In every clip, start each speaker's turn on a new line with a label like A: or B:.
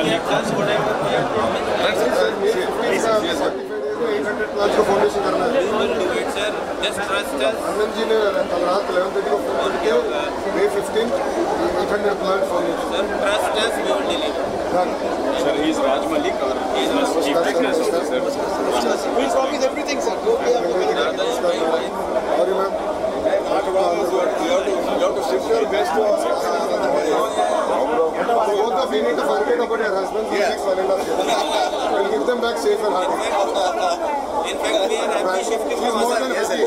A: Just trust us. Anand ji ने कल रात 11:30 को फोन किया May 15 800 plant formation. Sir, trust us, we will deliver. Sir, he is Raj Malik, our chief technical officer. We promise everything, sir. Sorry, ma'am. You have to shift your best to us. Both of you need to forget about your husband for 6 1.5 years. We'll give them back safe and happy. In fact, we are happy shifting from more than happy.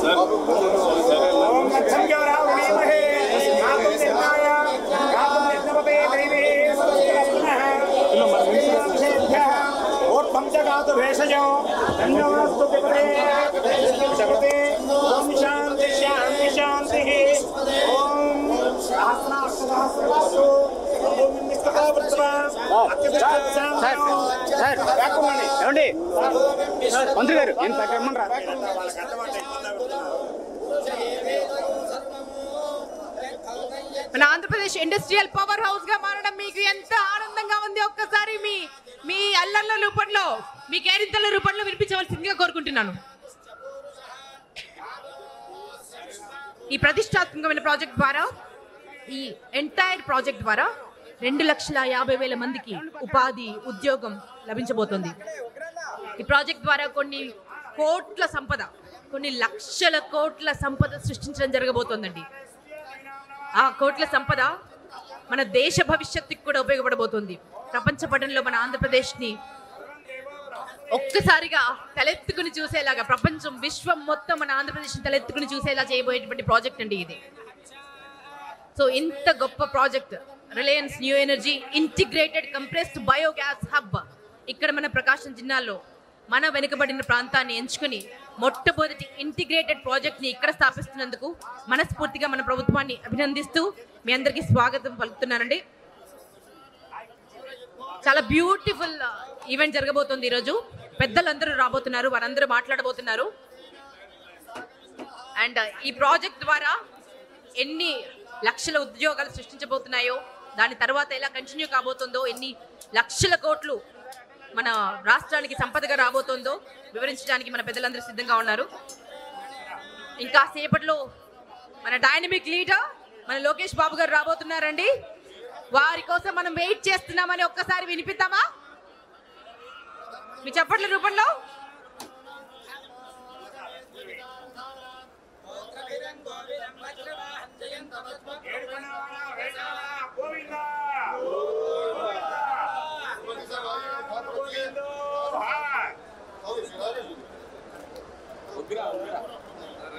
A: Sir, और पंचगात भेषजो ओम शांति शांति शांति ओम सहस्रास्तु ओम ఏమండి మంత్రి గారు నేను రమ్మనరా
B: మన Andhra Pradesh industrial power house గా మారడం మీకు ఎంత ఆనందంగా ఉంది ఒక్కసారి మీ అల్లర్ల రూపంలో మీ కేరింతల రూపంలో వినిపించవలసిందిగా కోరుకుంటున్నాను. ఈ ప్రతిష్టాత్మకమైన ప్రాజెక్ట్ ద్వారా ఈ ఎంటైర్ ప్రాజెక్ట్ ద్వారా 2,50,000 మందికి ఉపాధి ఉద్యోగం లభించబోతోంది. ఈ ప్రాజెక్ట్ ద్వారా కొన్ని కోట్ల సంపద, కొన్ని లక్షల కోట్ల సంపద సృష్టించడం జరగబోతోందండి. ఆ కోట్ల సంపద మన దేశ భవిష్యత్తుకి కూడా ఉపయోగపడబోతుంది. ప్రపంచ పటంలో మన ఆంధ్రప్రదేశ్ని ఒక్కసారిగా తలెత్తుకుని చూసేలాగా, ప్రపంచం విశ్వం మొత్తం మన ఆంధ్రప్రదేశ్ని తలెత్తుకుని చూసేలా చేయబోయేటువంటి ప్రాజెక్ట్ అండి ఇది. సో ఇంత గొప్ప project Reliance new energy integrated compressed biogas hub ఇక్కడ మన ప్రకాశం జిల్లాలో మన వెనుకబడిన ప్రాంతాన్ని ఎంచుకుని మొట్టమొదటి ఇంటిగ్రేటెడ్ ప్రాజెక్ట్ని ఇక్కడ స్థాపిస్తున్నందుకు మనస్ఫూర్తిగా మన ప్రభుత్వాన్ని అభినందిస్తూ మీ అందరికీ స్వాగతం పలుకుతున్నానండి. చాలా బ్యూటిఫుల్ ఈవెంట్ జరగబోతుంది ఈరోజు. పెద్దలందరూ రాబోతున్నారు, వారందరూ మాట్లాడబోతున్నారు. అండ్ ఈ ప్రాజెక్ట్ ద్వారా ఎన్ని లక్షల ఉద్యోగాలు సృష్టించబోతున్నాయో, దాని తర్వాత ఎలా కంటిన్యూ కాబోతుందో, ఎన్ని లక్షల కోట్లు మన రాష్ట్రానికి సంపదగా రాబోతుందో వివరించడానికి మన పెద్దలందరూ సిద్ధంగా ఉన్నారు. ఇంకా సేపట్లో మన డైనమిక్ లీడర్ మన లోకేష్ బాబు గారు రాబోతున్నారండి. వారి కోసం మనం వెయిట్ చేస్తున్నామని ఒక్కసారి వినిపిద్దామా మీ చప్పట్ల రూపంలో?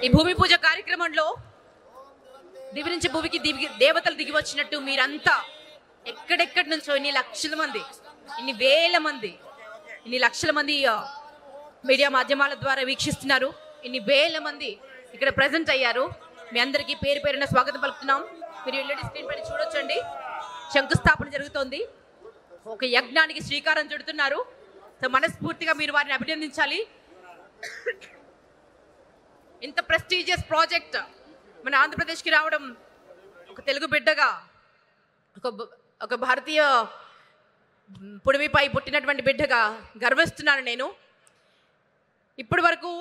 B: ఈ భూమి పూజ కార్యక్రమంలో దివి నుంచి భూమికి దేవతలు దిగి వచ్చినట్టు మీరంతా ఎక్కడెక్కడి నుంచో ఇన్ని లక్షల మంది, ఇన్ని వేల మంది, ఇన్ని లక్షల మంది మీడియా మాధ్యమాల ద్వారా వీక్షిస్తున్నారు. ఇన్ని వేల మంది ఇక్కడ ప్రెజెంట్ అయ్యారు. మీ అందరికీ పేరు పేరున స్వాగతం పలుకుతున్నాం. మీరు ఎల్ఈడి స్క్రీన్ పైన చూడొచ్చండి, శంకుస్థాపన జరుగుతోంది. ఒక యజ్ఞానికి శ్రీకారం చుడుతున్నారు. సో మనస్ఫూర్తిగా మీరు వారిని అభినందించాలి. ఇంత ప్రెస్టీజియస్ ప్రాజెక్ట్ మన ఆంధ్రప్రదేశ్కి రావడం ఒక తెలుగు బిడ్డగా, ఒక భారతీయ పుడిమిపై పుట్టినటువంటి బిడ్డగా గర్విస్తున్నాను నేను. ఇప్పటి వరకు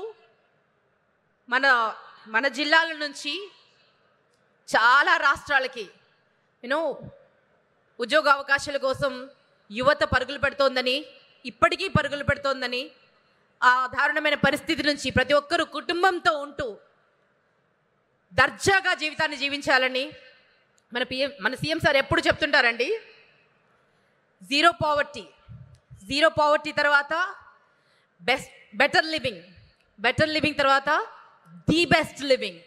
B: మన జిల్లాల నుంచి చాలా రాష్ట్రాలకి ఉద్యోగ అవకాశాల కోసం యువత పరుగులు పెడుతోందని, ఇప్పటికీ పరుగులు పెడుతోందని, ఆ దారుణమైన పరిస్థితి నుంచి ప్రతి ఒక్కరూ కుటుంబంతో ఉంటూ దర్జాగా జీవితాన్ని జీవించాలని మన సీఎం సార్ ఎప్పుడు చెప్తుంటారండి. జీరో పావర్టీ తర్వాత బెటర్ లివింగ్ తర్వాత ది బెస్ట్ లివింగ్.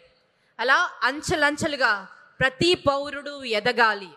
B: అలా అంచెలంచెలుగా ప్రతి పౌరుడు ఎదగాలి.